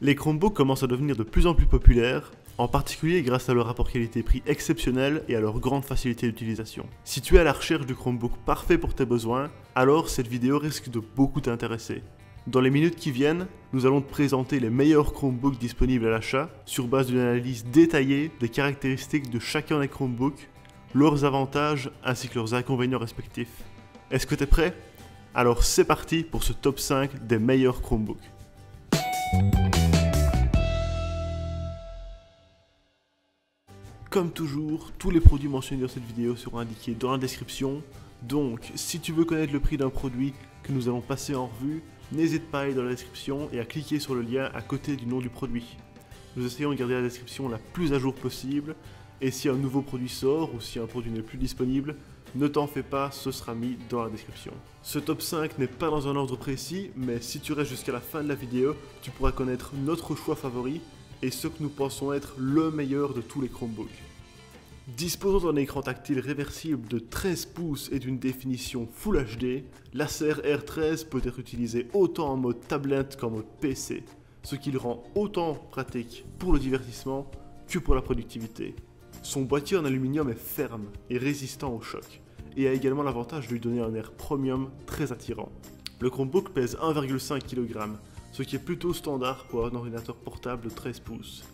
Les Chromebooks commencent à devenir de plus en plus populaires, en particulier grâce à leur rapport qualité-prix exceptionnel et à leur grande facilité d'utilisation. Si tu es à la recherche du Chromebook parfait pour tes besoins, alors cette vidéo risque de beaucoup t'intéresser. Dans les minutes qui viennent, nous allons te présenter les meilleurs Chromebooks disponibles à l'achat sur base d'une analyse détaillée des caractéristiques de chacun des Chromebooks, leurs avantages ainsi que leurs inconvénients respectifs. Est-ce que tu es prêt? Alors c'est parti pour ce top 5 des meilleurs Chromebooks. Comme toujours, tous les produits mentionnés dans cette vidéo seront indiqués dans la description, donc si tu veux connaître le prix d'un produit que nous allons passer en revue, n'hésite pas à aller dans la description et à cliquer sur le lien à côté du nom du produit. Nous essayons de garder la description la plus à jour possible, et si un nouveau produit sort ou si un produit n'est plus disponible, ne t'en fais pas, ce sera mis dans la description. Ce top 5 n'est pas dans un ordre précis, mais si tu restes jusqu'à la fin de la vidéo, tu pourras connaître notre choix favori et ce que nous pensons être le meilleur de tous les Chromebooks. Disposant d'un écran tactile réversible de 13 pouces et d'une définition Full HD, l'Acer R13 peut être utilisé autant en mode tablette qu'en mode PC, ce qui le rend autant pratique pour le divertissement que pour la productivité. Son boîtier en aluminium est ferme et résistant au choc, et a également l'avantage de lui donner un air premium très attirant. Le Chromebook pèse 1,5 kg, ce qui est plutôt standard pour un ordinateur portable de 13 pouces.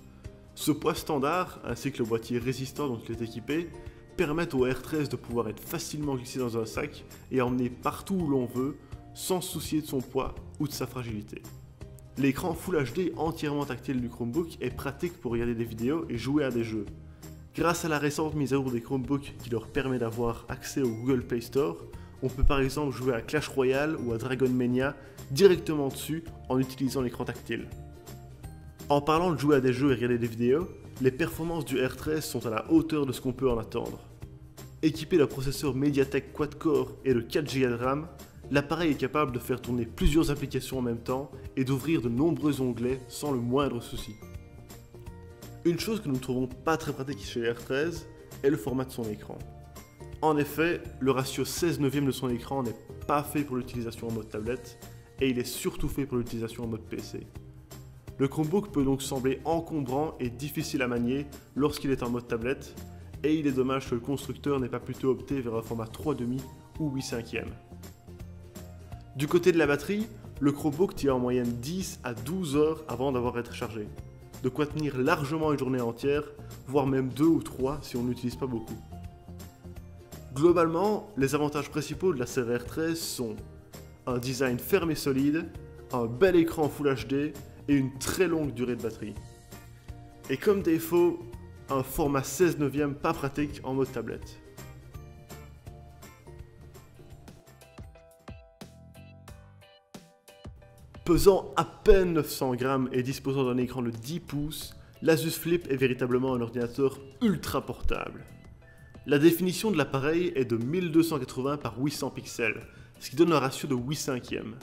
Ce poids standard, ainsi que le boîtier résistant dont il est équipé, permettent au R13 de pouvoir être facilement glissé dans un sac et emmené partout où l'on veut, sans se soucier de son poids ou de sa fragilité. L'écran Full HD entièrement tactile du Chromebook est pratique pour regarder des vidéos et jouer à des jeux. Grâce à la récente mise à jour des Chromebooks qui leur permet d'avoir accès au Google Play Store, on peut par exemple jouer à Clash Royale ou à Dragon Mania directement dessus en utilisant l'écran tactile. En parlant de jouer à des jeux et regarder des vidéos, les performances du R13 sont à la hauteur de ce qu'on peut en attendre. Équipé d'un processeur MediaTek quad-core et de 4 Go de RAM, l'appareil est capable de faire tourner plusieurs applications en même temps et d'ouvrir de nombreux onglets sans le moindre souci. Une chose que nous ne trouvons pas très pratique chez le R13 est le format de son écran. En effet, le ratio 16/9 de son écran n'est pas fait pour l'utilisation en mode tablette, et il est surtout fait pour l'utilisation en mode PC. Le Chromebook peut donc sembler encombrant et difficile à manier lorsqu'il est en mode tablette, et il est dommage que le constructeur n'ait pas plutôt opté vers un format 3/2 ou 8/5. Du côté de la batterie, le Chromebook tient en moyenne 10 à 12 heures avant d'avoir été chargé. De quoi tenir largement une journée entière, voire même 2 ou 3 si on n'utilise pas beaucoup. Globalement, les avantages principaux de la série R13 sont un design ferme et solide, un bel écran Full HD et une très longue durée de batterie. Et comme défaut, un format 16/9 pas pratique en mode tablette. Pesant à peine 900 grammes et disposant d'un écran de 10 pouces, l'Asus Flip est véritablement un ordinateur ultra portable. La définition de l'appareil est de 1280 par 800 pixels, ce qui donne un ratio de 8/5.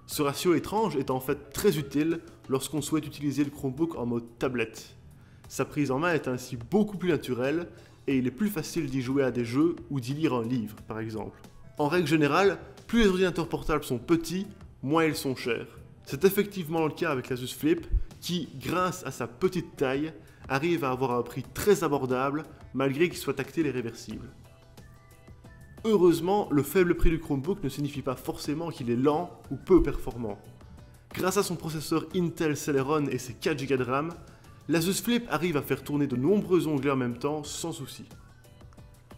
Ce ratio étrange est en fait très utile lorsqu'on souhaite utiliser le Chromebook en mode tablette. Sa prise en main est ainsi beaucoup plus naturelle et il est plus facile d'y jouer à des jeux ou d'y lire un livre par exemple. En règle générale, plus les ordinateurs portables sont petits, moins ils sont chers. C'est effectivement le cas avec l'Asus Flip qui, grâce à sa petite taille, arrive à avoir un prix très abordable malgré qu'il soit tactile et réversible. Heureusement, le faible prix du Chromebook ne signifie pas forcément qu'il est lent ou peu performant. Grâce à son processeur Intel Celeron et ses 4 Go de RAM, l'Asus Flip arrive à faire tourner de nombreux onglets en même temps sans souci.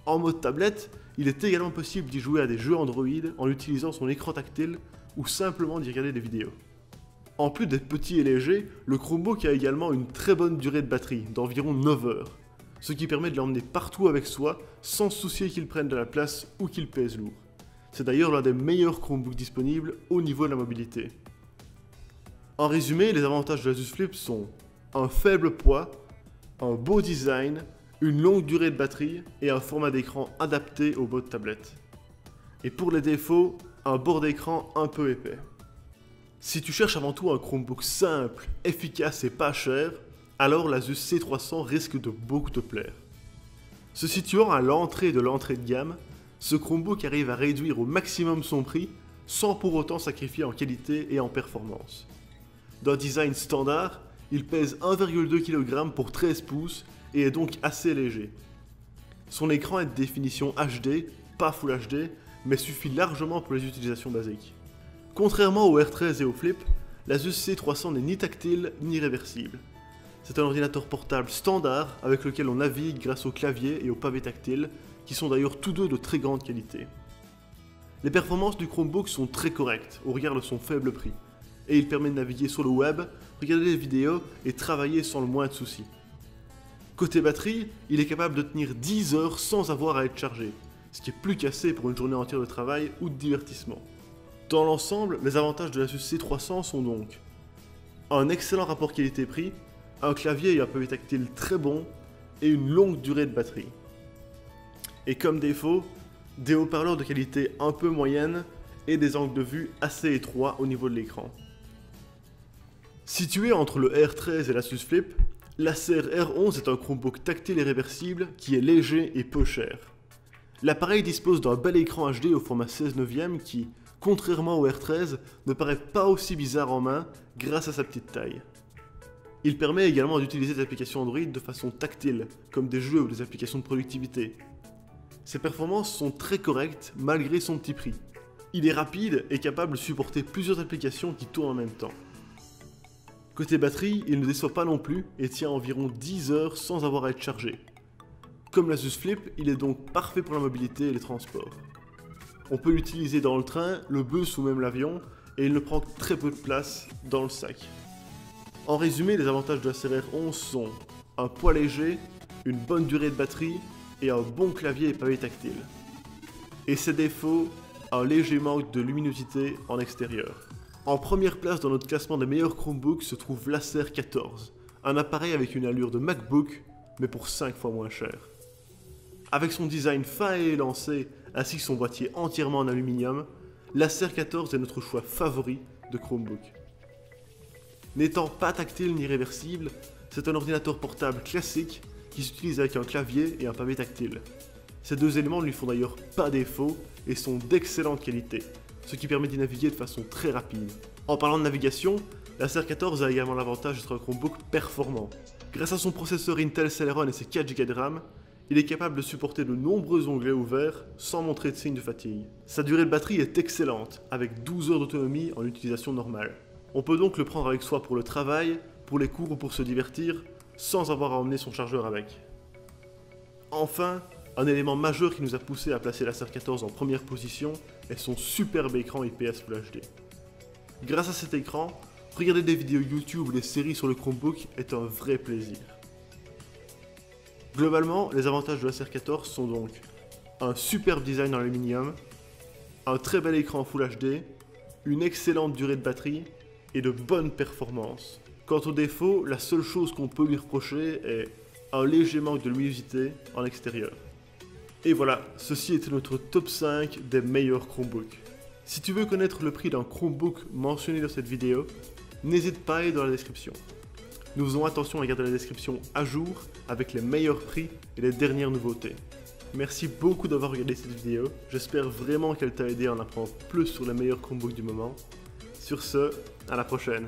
En mode tablette, il est également possible d'y jouer à des jeux Android en utilisant son écran tactile ou simplement d'y regarder des vidéos. En plus d'être petit et léger, le Chromebook a également une très bonne durée de batterie, d'environ 9 heures, ce qui permet de l'emmener partout avec soi sans se soucier qu'il prenne de la place ou qu'il pèse lourd. C'est d'ailleurs l'un des meilleurs Chromebooks disponibles au niveau de la mobilité. En résumé, les avantages de l'Asus Flip sont un faible poids, un beau design, une longue durée de batterie et un format d'écran adapté au mode tablette. Et pour les défauts, un bord d'écran un peu épais. Si tu cherches avant tout un Chromebook simple, efficace et pas cher, alors l'Asus C300 risque de beaucoup te plaire. Se situant à l'entrée de gamme, ce Chromebook arrive à réduire au maximum son prix sans pour autant sacrifier en qualité et en performance. D'un design standard, il pèse 1,2 kg pour 13 pouces et est donc assez léger. Son écran est de définition HD, pas Full HD, mais suffit largement pour les utilisations basiques. Contrairement au R13 et au Flip, l'Asus C300 n'est ni tactile ni réversible. C'est un ordinateur portable standard avec lequel on navigue grâce au clavier et au pavé tactile, qui sont d'ailleurs tous deux de très grande qualité. Les performances du Chromebook sont très correctes au regard de son faible prix, et il permet de naviguer sur le web, regarder des vidéos et travailler sans le moins de soucis. Côté batterie, il est capable de tenir 10 heures sans avoir à être chargé, ce qui est plus qu'assez pour une journée entière de travail ou de divertissement. Dans l'ensemble, les avantages de l'Asus C300 sont donc un excellent rapport qualité-prix, un clavier et un pavé tactile très bons, et une longue durée de batterie. Et comme défaut, des haut-parleurs de qualité un peu moyenne et des angles de vue assez étroits au niveau de l'écran. Situé entre le R13 et l'Asus Flip, l'Acer R11 est un Chromebook tactile et réversible qui est léger et peu cher. L'appareil dispose d'un bel écran HD au format 16:9 qui, contrairement au R13, ne paraît pas aussi bizarre en main grâce à sa petite taille. Il permet également d'utiliser des applications Android de façon tactile, comme des jeux ou des applications de productivité. Ses performances sont très correctes malgré son petit prix. Il est rapide et capable de supporter plusieurs applications qui tournent en même temps. Côté batterie, il ne déçoit pas non plus et tient environ 10 heures sans avoir à être chargé. Comme l'Asus Flip, il est donc parfait pour la mobilité et les transports. On peut l'utiliser dans le train, le bus ou même l'avion, et il ne prend très peu de place dans le sac. En résumé, les avantages de l'Acer R11 sont un poids léger, une bonne durée de batterie et un bon clavier et pavé tactile. Et ses défauts, un léger manque de luminosité en extérieur. En première place dans notre classement des meilleurs Chromebooks se trouve l'Acer 14, un appareil avec une allure de MacBook, mais pour 5 fois moins cher. Avec son design fin et élancé, ainsi que son boîtier entièrement en aluminium, l'Acer 14 est notre choix favori de Chromebook. N'étant pas tactile ni réversible, c'est un ordinateur portable classique qui s'utilise avec un clavier et un pavé tactile. Ces deux éléments ne lui font d'ailleurs pas défaut et sont d'excellente qualité, ce qui permet d'y naviguer de façon très rapide. En parlant de navigation, l'Acer 14 a également l'avantage d'être un Chromebook performant. Grâce à son processeur Intel Celeron et ses 4 Go de RAM, il est capable de supporter de nombreux onglets ouverts sans montrer de signe de fatigue. Sa durée de batterie est excellente, avec 12 heures d'autonomie en utilisation normale. On peut donc le prendre avec soi pour le travail, pour les cours ou pour se divertir, sans avoir à emmener son chargeur avec. Enfin, un élément majeur qui nous a poussé à placer l'Acer 14 en première position est son superbe écran IPS Full HD. Grâce à cet écran, regarder des vidéos YouTube ou des séries sur le Chromebook est un vrai plaisir. Globalement, les avantages de l'Acer 14 sont donc un superbe design en aluminium, un très bel écran Full HD, une excellente durée de batterie et de bonnes performances. Quant aux défauts, la seule chose qu'on peut lui reprocher est un léger manque de luminosité en extérieur. Et voilà, ceci était notre top 5 des meilleurs Chromebooks. Si tu veux connaître le prix d'un Chromebook mentionné dans cette vidéo, n'hésite pas à aller dans la description. Nous faisons attention à garder la description à jour avec les meilleurs prix et les dernières nouveautés. Merci beaucoup d'avoir regardé cette vidéo, j'espère vraiment qu'elle t'a aidé à en apprendre plus sur les meilleurs Chromebooks du moment. Sur ce, à la prochaine.